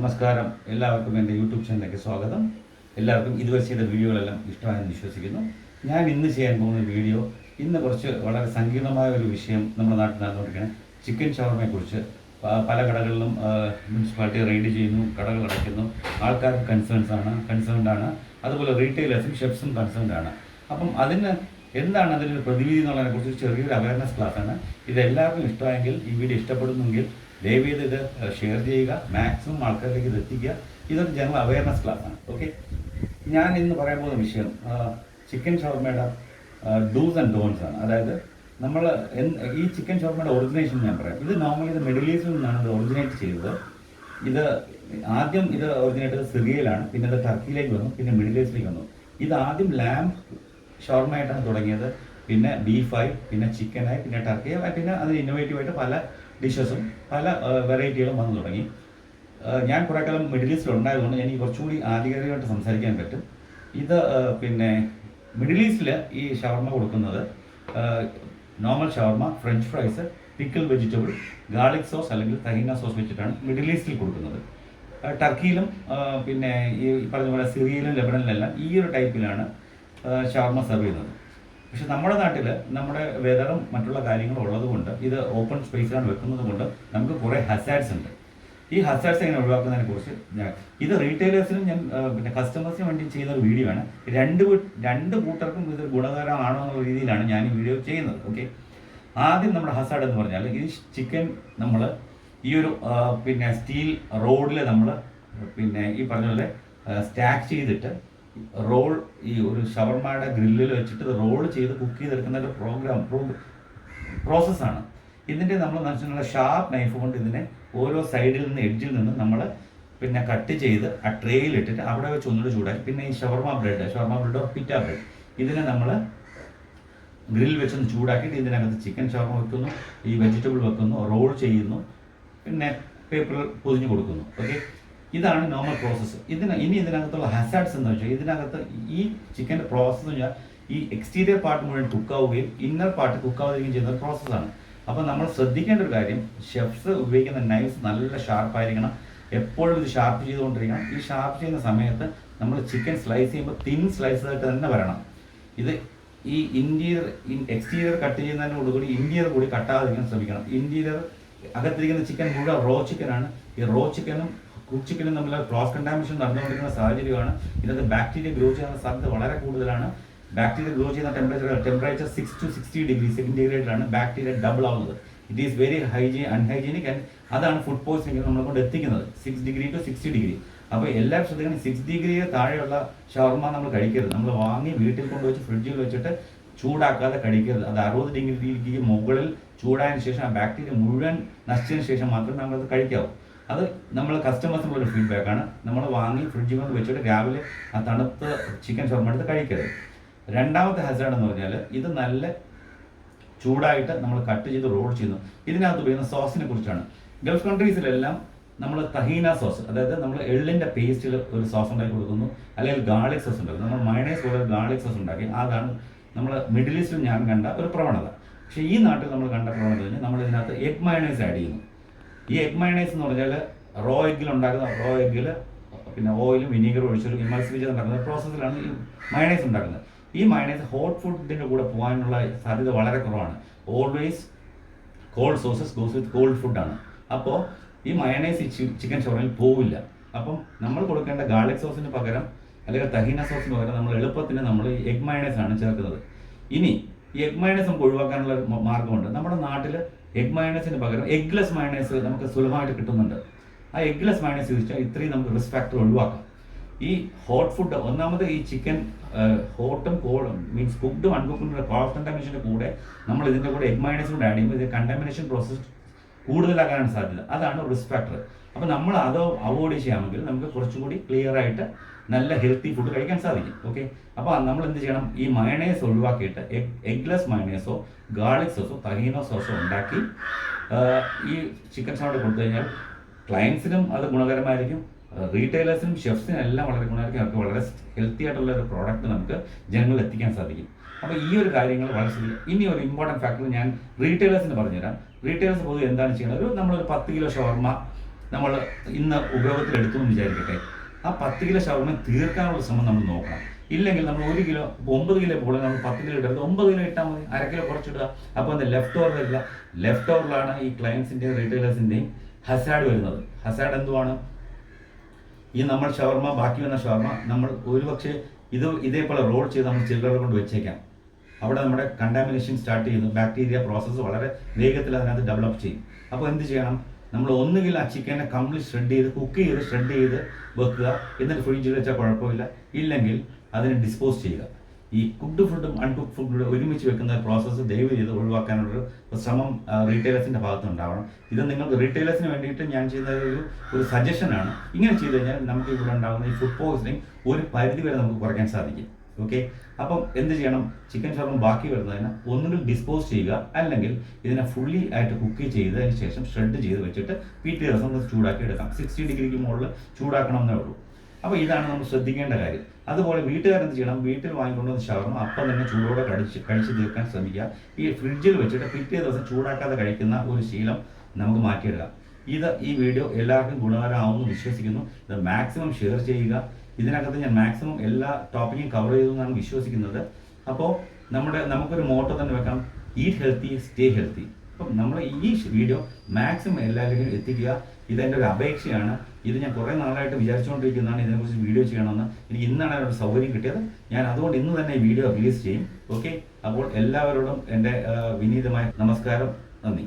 നമസ്കാരം, എല്ലാവർക്കും എൻ്റെ യൂട്യൂബ് ചാനലിലേക്ക് സ്വാഗതം. എല്ലാവർക്കും ഇതുവരെ ചെയ്ത വീഡിയോകളെല്ലാം ഇഷ്ടമായെന്ന് വിശ്വസിക്കുന്നു. ഞാൻ ഇന്ന് ചെയ്യാൻ പോകുന്ന വീഡിയോ കുറച്ച് വളരെ സങ്കീർണമായ ഒരു വിഷയം നമ്മുടെ നാട്ടിൽ നടന്നുകൊണ്ടിരിക്കുകയാണ്. ചിക്കൻ ഷവർമയെക്കുറിച്ച് പല കടകളിലും മുനിസിപ്പാലിറ്റി റെയ്ഡ് ചെയ്യുന്നു, കടകൾ അടയ്ക്കുന്നു, ആൾക്കാർക്ക് കൺസേൺഡാണ്. അതുപോലെ റീറ്റെയിലേഴ്സും ഷെഫ്സും കൺസേൺഡാണ്. അപ്പം എന്താണ് അതിലൊരു പ്രതിവിധി എന്നുള്ളതിനെക്കുറിച്ച് ചെറിയൊരു അവയർനെസ് ക്ലാസ്സാണ്. ഇതെല്ലാവർക്കും ഇഷ്ടമായെങ്കിൽ, ഈ വീഡിയോ ഇഷ്ടപ്പെടുന്നെങ്കിൽ ദയവേത് ഇത് ഷെയർ ചെയ്യുക, മാക്സിമം ആൾക്കാരിലേക്ക് ഇത് എത്തിക്കുക. ഇതൊരു ജനറൽ അവയർനെസ് ക്ലാസ്സാണ്. ഓക്കെ, ഞാൻ ഇന്ന് പറയാൻ പോകുന്ന വിഷയം ചിക്കൻ ഷവർമയുടെ ഡൂസ് ആൻഡ് ഡോൺസ് ആണ്. അതായത് നമ്മൾ ഈ ചിക്കൻ ഷവർമയുടെ ഒറിജിനേഷൻ ഞാൻ പറയാം. ഇത് നോർമലി ഇത് മിഡിൽ ഈസ്റ്റിൽ നിന്നാണ് ഇത് ഒറിജിനേറ്റ് ചെയ്തത്. ആദ്യം ഒറിജിനേറ്റ് ചെയ്തത് സിറിയയിലാണ്, പിന്നെ ഇത് ടർക്കിയിലേക്ക് വന്നു, പിന്നെ മിഡിൽ ഈസ്റ്റിലേക്ക് വന്നു. ഇത് ആദ്യം ലാംബ് ഷവർമയായിട്ടാണ് തുടങ്ങിയത്, പിന്നെ ബീഫായി, പിന്നെ ചിക്കനായി, പിന്നെ ടർക്കിയായി, പിന്നെ അതിന് ഇന്നോവേറ്റീവായിട്ട് പല ഡിഷസും പല വെറൈറ്റികളും വന്നു തുടങ്ങി. ഞാൻ കുറേ കാലം മിഡിൽ ഈസ്റ്റിൽ ഉണ്ടായതുകൊണ്ട് എനിക്ക് കുറച്ചുകൂടി ആധികാരികമായിട്ട് സംസാരിക്കാൻ പറ്റും. പിന്നെ മിഡിൽ ഈസ്റ്റിൽ ഈ ഷവർമ കൊടുക്കുന്നത് normal shawarma, French fries, pickle vegetable, garlic sauce അല്ലെങ്കിൽ തഹീന സോസ് വെച്ചിട്ടാണ് മിഡിൽ ഈസ്റ്റിൽ കൊടുക്കുന്നത്. ടർക്കിയിലും പിന്നെ ഈ പറഞ്ഞ പോലെ സിറിയയിലും ലെബനനിലെല്ലാം ഈ ഒരു ടൈപ്പിലാണ് ഷവർമ സെർവ് ചെയ്യുന്നത്. പക്ഷെ നമ്മുടെ നാട്ടിൽ നമ്മുടെ വെതറും മറ്റുള്ള കാര്യങ്ങളും ഉള്ളതുകൊണ്ട്, ഇത് ഓപ്പൺ സ്പേസിലാണ് വെക്കുന്നത് കൊണ്ട് നമുക്ക് കുറേ ഹസാഡ്സ് ഉണ്ട്. ഈ ഹസാഡ്സ് എങ്ങനെ ഒഴിവാക്കുന്നതിനെ കുറിച്ച് ഇത് റീറ്റെയിലേഴ്സിനും ഞാൻ പിന്നെ കസ്റ്റമേഴ്സിനും വേണ്ടി ചെയ്യുന്ന ഒരു വീഡിയോ ആണ്. രണ്ട് കൂട്ടർക്കും ഇത് ഗുണകരമാണോ എന്നുള്ള രീതിയിലാണ് ഞാൻ ഈ വീഡിയോ ചെയ്യുന്നത്. ഓക്കെ, ആദ്യം നമ്മുടെ ഹസാഡ് എന്ന് പറഞ്ഞാൽ ഈ ചിക്കൻ നമ്മൾ ഈ ഒരു പിന്നെ സ്റ്റീൽ റോഡിൽ നമ്മൾ പിന്നെ ഈ പറഞ്ഞ പോലെ സ്റ്റാക്ക് ചെയ്തിട്ട് ഈ ഒരു ഷവർമയുടെ ഗ്രില്ലിൽ വെച്ചിട്ട് റോൾ ചെയ്ത് കുക്ക് ചെയ്തെടുക്കുന്ന ഒരു പ്രോസസ്സാണ്. ഇതിൻ്റെ നമ്മൾ വെച്ചിട്ടുള്ള ഷാർപ്പ് നൈഫ് കൊണ്ട് ഇതിനെ ഓരോ സൈഡിൽ നിന്ന് എഡ്ജിൽ നിന്ന് നമ്മൾ പിന്നെ കട്ട് ചെയ്ത് ആ ട്രേയിലിട്ടിട്ട് അവിടെ വെച്ച് ഒന്നുകൂടി ചൂടാക്കി, പിന്നെ ഈ ഷവർമ ബ്രെഡോ പിറ്റ ബ്രെഡ് ഇതിനെ നമ്മൾ ഗ്രിൽ വെച്ചൊന്ന് ചൂടാക്കിയിട്ട് ഇതിനകത്ത് ചിക്കൻ ഷവർമ വെക്കുന്നു, ഈ വെജിറ്റബിൾ വെക്കുന്നു, റോൾ ചെയ്യുന്നു, പിന്നെ പേപ്പറിൽ പൊതിഞ്ഞ് കൊടുക്കുന്നു. ഓക്കെ, ഇതാണ് നോർമൽ പ്രോസസ്സ്. ഇനി ഇതിനകത്തുള്ള ഹസാഡ്സ് എന്ന് വെച്ചാൽ ഇതിനകത്ത് ഈ ചിക്കൻ്റെ പ്രോസസ്സ് എന്ന് വെച്ചാൽ ഈ എക്സ്റ്റീരിയർ പാർട്ട് മുഴുവൻ കുക്കാവുകയും ഇന്നർ പാർട്ട് കുക്കാവുകയും ചെയ്യുന്ന പ്രോസസ്സാണ്. അപ്പോൾ നമ്മൾ ശ്രദ്ധിക്കേണ്ട ഒരു കാര്യം, ഷെഫ്സ് ഉപയോഗിക്കുന്ന നൈഫ്സ് നല്ല ഷാർപ്പായിരിക്കണം. എപ്പോഴും ഇത് ഷാർപ്പ് ചെയ്തുകൊണ്ടിരിക്കണം. ഈ ഷാർപ്പ് ചെയ്യുന്ന സമയത്ത് നമ്മൾ ചിക്കൻ സ്ലൈസ് ചെയ്യുമ്പോൾ തിൻ സ്ലൈസായിട്ട് തന്നെ വരണം. ഇത് ഈ എക്സ്റ്റീരിയർ കട്ട് ചെയ്യുന്നതിനോടുകൂടി ഇന്റീരിയർ കൂടി കട്ടാതിരിക്കാൻ ശ്രമിക്കണം. ഇന്റീരിയർ അകത്തിരിക്കുന്ന ചിക്കൻ മുഴുവൻ റോ ചിക്കനാണ്. ഈ റോ ചിക്കനും കുക്ക് ചിക്കനും തമ്മിൽ ക്രോസ് കണ്ടാമിനേഷൻ നടന്നുകൊണ്ടിരിക്കുന്ന സാഹചര്യമാണ്. ഇതിനകത്ത് ബാക്ടീരിയ ഗ്രോ ചെയ്യാനുള്ള സാധ്യത വളരെ കൂടുതലാണ്. ബാക്ടീരിയ ഗ്രോ ചെയ്യുന്ന ടെമ്പറേച്ചർ 6 to 60 degrees സെന്റിഗ്രേഡിലാണ് ബാക്ടീരിയ ഡബിൾ ആവുന്നത്. It is very unhygienic and അതാണ് ഫുഡ് പോയ്സണിങ് നമ്മളെ കൊണ്ട് എത്തിക്കുന്നത്. 6 degree to 60 degree. അപ്പോൾ എല്ലാവരും ശ്രദ്ധിക്കണം, 6 degree താഴെയുള്ള ഷവർമ നമ്മൾ കഴിക്കരുത്. നമ്മൾ വാങ്ങി വീട്ടിൽ കൊണ്ടുവച്ച് ഫ്രിഡ്ജിൽ വെച്ചിട്ട് ചൂടാക്കാതെ കഴിക്കരുത്. അത് 60 degree മുകളിൽ ചൂടായതിനു ശേഷം ആ ബാക്ടീരിയ മുഴുവൻ നശിച്ചതിന് ശേഷം മാത്രമേ നമ്മളത് കഴിക്കാവൂ. അത് നമ്മൾ കസ്റ്റമേഴ്സിനുള്ള ഫീഡ്ബാക്കാണ്. നമ്മൾ വാങ്ങി ഫ്രിഡ്ജിൽ കൊണ്ട് വെച്ചിട്ട് രാവിലെ ആ തണുത്ത ചിക്കൻ ഷവർമ എടുത്ത് കഴിക്കരുത്. രണ്ടാമത്തെ ഹസാഡ് എന്ന് പറഞ്ഞാൽ ഇത് നല്ല ചൂടായിട്ട് നമ്മൾ കട്ട് ചെയ്ത് റോൾ ചെയ്യുന്നു. ഇതിനകത്ത് ഉപയോഗിക്കുന്ന സോസിനെ കുറിച്ചാണ്. ഗൾഫ് കൺട്രീസിലെല്ലാം നമ്മൾ തഹീന സോസ്, അതായത് നമ്മൾ എള്ളിൻ്റെ പേസ്റ്റിൽ ഒരു സോസ് ഉണ്ടാക്കി കൊടുക്കുന്നു, അല്ലെങ്കിൽ ഗാർലിക് സോസ് ഉണ്ടാക്കും. നമ്മൾ മയണൈസ് പോലെ ഗാർലിക് സോസ് ഉണ്ടാക്കി. അതാണ് നമ്മൾ മിഡിൽ ഈസ്റ്റിൽ ഞാൻ കണ്ട ഒരു പ്രവണത. പക്ഷേ ഈ നാട്ടിൽ നമ്മൾ കണ്ട പ്രവണത കഴിഞ്ഞാൽ നമ്മൾ ഇതിനകത്ത് എഗ് മയണൈസ് ആഡ് ചെയ്യുന്നു. ഈ എഗ് മയണൈസ് എന്ന് പറഞ്ഞാൽ റോ എഗ്ഗിൽ പിന്നെ ഓയിലും വിനീഗറും ഒഴിച്ചൊരു ഇമൾസിഫിച്ച് ഉണ്ടാക്കുന്ന പ്രോസസ്സിലാണ് ഈ മയണൈസ് ഉണ്ടാക്കുന്നത്. ഈ മയണൈസ് ഹോട്ട് ഫുഡിൻ്റെ കൂടെ പോകാനുള്ള സാധ്യത വളരെ കുറവാണ്. Always cold sauces goes with cold ഫുഡാണ്. അപ്പോൾ ഈ മയണൈസ് ചിക്കൻ ഷവർമയിൽ പോവില്ല. അപ്പം നമ്മൾ കൊടുക്കേണ്ട ഗാർലിക് സോസിന് പകരം അല്ലെങ്കിൽ തഹീന സോസിന് പകരം നമ്മൾ എളുപ്പത്തിന് നമ്മൾ ഈ എഗ് മയണൈസ് ആണ് ചേർക്കുന്നത്. ഇനി ഈ എഗ് മയണൈസ് നമുക്ക് ഒഴിവാക്കാനുള്ള മാർഗ്ഗമുണ്ട്. നമ്മുടെ നാട്ടിൽ എഗ് മയണൈസിന് പകരം എഗ്ലെസ് മയണൈസ് നമുക്ക് സുലഭമായിട്ട് കിട്ടുന്നുണ്ട്. ആ എഗ്ലെസ് മയണൈസ് യൂസ് ചെയ്താൽ ഇത്രയും നമുക്ക് റിസ്ക് ഫാക്ടർ ഒഴിവാക്കാം. ഈ ഹോട്ട് ഫുഡ്, ഒന്നാമത് ഈ ചിക്കൻ ഹോട്ടും കോൾഡും മീൻസ് കുക്ക്ഡും അൺകുക്ക്ഡും ക്രോസ് കണ്ടാമിനേഷൻ്റെ കൂടെ നമ്മൾ ഇതിൻ്റെ കൂടെ എഗ് മയണൈസ് കൂടെ ആഡ് ചെയ്യുമ്പോൾ ഇത് കണ്ടാമിനേഷൻ പ്രോസസ് കൂടുതലാകാനാണ് സാധ്യത. അതാണ് റിസ്ക് ഫാക്ടർ. അപ്പോൾ നമ്മൾ അത് അവോയ്ഡ് ചെയ്യാമെങ്കിൽ നമുക്ക് കുറച്ചുകൂടി ക്ലിയർ ആയിട്ട് നല്ല ഹെൽത്തി ഫുഡ് കഴിക്കാൻ സാധിക്കും. ഓക്കെ, അപ്പോൾ നമ്മൾ എന്ത് ചെയ്യണം, ഈ മയണൈസ് ഒഴിവാക്കിയിട്ട് എഗ്ലെസ് മയണൈസോ ഗാർലിക് സോസോ തഹീനോ സോസോ ഉണ്ടാക്കി ഈ ചിക്കൻ ഷവർമ കൊടുത്തു കഴിഞ്ഞാൽ ക്ലയൻസിനും അത് ഗുണകരമായിരിക്കും, റീറ്റെയിലേഴ്സിനും ഷെഫ്സിനും എല്ലാം വളരെ ഗുണമായിരിക്കും. അവർക്ക് വളരെ ഹെൽത്തി ആയിട്ടുള്ള ഒരു പ്രോഡക്റ്റ് നമുക്ക് ജനങ്ങളിൽ എത്തിക്കാൻ സാധിക്കും. അപ്പോൾ ഈ ഒരു കാര്യങ്ങൾ വളരെ ശ്രദ്ധിക്കുക. ഇനി ഒരു ഇമ്പോർട്ടൻറ്റ് ഫാക്ടർ ഞാൻ റീറ്റെയിലേഴ്സിന് പറഞ്ഞുതരാം. റീറ്റെയിലേഴ്സ് പൊതുവെ എന്താണ് ചെയ്യുന്നത്, നമ്മളൊരു 10 കിലോ ഷവർമ നമ്മൾ ഇന്ന് ഉപയോഗത്തിലെടുത്തു എന്ന് വിചാരിക്കട്ടെ, ആ 10 കിലോ ഷവർമ തീർക്കാനുള്ള ശ്രമം നമ്മൾ നോക്കണം. ഇല്ലെങ്കിൽ നമ്മൾ 1 കിലോ 9 കിലോ പോലെ നമ്മൾ 10 കിലോ ഇടരുത്, 9 കിലോ ഇട്ടാൽ മതി, 1/2 കിലോ കുറച്ചിടുക. അപ്പോൾ എന്താ ലെഫ്റ്റ് ഓവർ വരില്ല. ലെഫ്റ്റ് ഓവറിലാണ് ഈ ക്ലയൻസിൻ്റെയും റീറ്റെയിലേഴ്സിൻ്റെയും ഹസാഡ് വരുന്നത്. ഹസാഡ് എന്തുവാണ്? ഈ നമ്മൾ ഷവർമ, ബാക്കി വന്ന ഷവർമ നമ്മൾ ഒരുപക്ഷെ ഇതേപോലെ റോൾ ചെയ്ത് നമ്മൾ ചില്ലറ കൊണ്ട് വെച്ചേക്കാം. അവിടെ നമ്മുടെ കണ്ടാമിനേഷൻ സ്റ്റാർട്ട് ചെയ്യുന്നു. ബാക്ടീരിയ പ്രോസസ്സ് വളരെ വേഗത്തിൽ അതിനകത്ത് ഡെവലപ്പ് ചെയ്യും. അപ്പോൾ എന്ത് ചെയ്യണം? നമ്മൾ ഒന്നുകിൽ ആ ചിക്കനെ കംപ്ലീറ്റ് ഷ്രെഡ് ചെയ്ത് വെക്കുക, എന്നിട്ട് ഫ്രിഡ്ജിൽ വെച്ചാൽ കുഴപ്പമില്ല. ഇല്ലെങ്കിൽ അതിനെ ഡിസ്പോസ് ചെയ്യുക. ഈ കുക്ക്ഡ് ഫുഡും അൺകുക്ക്ഡ് ഫുഡും ഒരുമിച്ച് വെക്കുന്ന പ്രോസസ്സ് ദയവ് ചെയ്ത് ഒഴിവാക്കാനുള്ളൊരു ശ്രമം റീറ്റെയിലേഴ്സിൻ്റെ ഭാഗത്ത് ഉണ്ടാവണം. ഇത് നിങ്ങൾക്ക് റീറ്റെയിലേഴ്സിന് വേണ്ടിയിട്ട് ഞാൻ ചെയ്യുന്ന ഒരു സജഷനാണ്. ഇങ്ങനെ ചെയ്ത് കഴിഞ്ഞാൽ നമുക്ക് ഇവിടെ ഉണ്ടാകുന്ന ഈ ഫുഡ് പോയ്സണിങ് ഒരു പരിധി വരെ നമുക്ക് കുറയ്ക്കാൻ സാധിക്കും. ഓക്കെ, അപ്പം എന്ത് ചെയ്യണം? ചിക്കൻ ഷവർമ ബാക്കി വരുന്നതിന് ഒന്നുകിൽ ഡിസ്പോസ് ചെയ്യുക, അല്ലെങ്കിൽ ഇതിനെ ഫുള്ളി ആയിട്ട് കുക്ക് ചെയ്തതിന് ശേഷം ഷ്രെഡ് ചെയ്ത് വെച്ചിട്ട് പിറ്റേ ദിവസം ചൂടാക്കി എടുക്കാം. 60 ഡിഗ്രിക്ക് മുകളിൽ ചൂടാക്കണം എന്നേ ഉള്ളൂ. അപ്പോൾ ഇതാണ് നമ്മൾ ശ്രദ്ധിക്കേണ്ട കാര്യം. അതുപോലെ വീട്ടുകാരെന്ത് ചെയ്യണം? വീട്ടിൽ വാങ്ങിക്കൊണ്ടുവന്ന ഷവർമ അപ്പം തന്നെ ചൂടോടെ കഴിച്ച് തീർക്കാൻ ശ്രമിക്കുക. ഈ ഫ്രിഡ്ജിൽ വെച്ചിട്ട് പിറ്റേ ദിവസം ചൂടാക്കാതെ കഴിക്കുന്ന ഒരു ശീലം നമുക്ക് മാറ്റിയെടുക്കാം. ഈ വീഡിയോ എല്ലാവർക്കും ഗുണകരമാവുമെന്ന് വിശ്വസിക്കുന്നു. ഇത് മാക്സിമം ഷെയർ ചെയ്യുക. ഇതിനകത്ത് ഞാൻ മാക്സിമം എല്ലാ ടോപ്പിക്കും കവർ ചെയ്തു എന്നാണ് വിശ്വസിക്കുന്നത്. അപ്പോൾ നമുക്കൊരു മോട്ടോ തന്നെ വെക്കാം, ഈറ്റ് ഹെൽത്തി സ്റ്റേ ഹെൽത്തി. അപ്പം നമ്മൾ ഈ വീഡിയോ മാക്സിമം എല്ലാവരിലും എത്തിക്കുക. ഇതെൻ്റെ ഒരു അപേക്ഷയാണ്. ഇത് ഞാൻ കുറേ നാളായിട്ട് വിചാരിച്ചുകൊണ്ടിരിക്കുന്നതാണ് ഇതിനെക്കുറിച്ച് വീഡിയോ ചെയ്യണമെന്ന്. എനിക്ക് ഇന്നാണ് ഒരു സൗകര്യം കിട്ടിയത്. ഞാൻ അതുകൊണ്ട് ഇന്ന് തന്നെ ഈ വീഡിയോ റിലീസ് ചെയ്യും. ഓക്കെ, അപ്പോൾ എല്ലാവരോടും എൻ്റെ വിനീതമായ നമസ്കാരം, നന്ദി.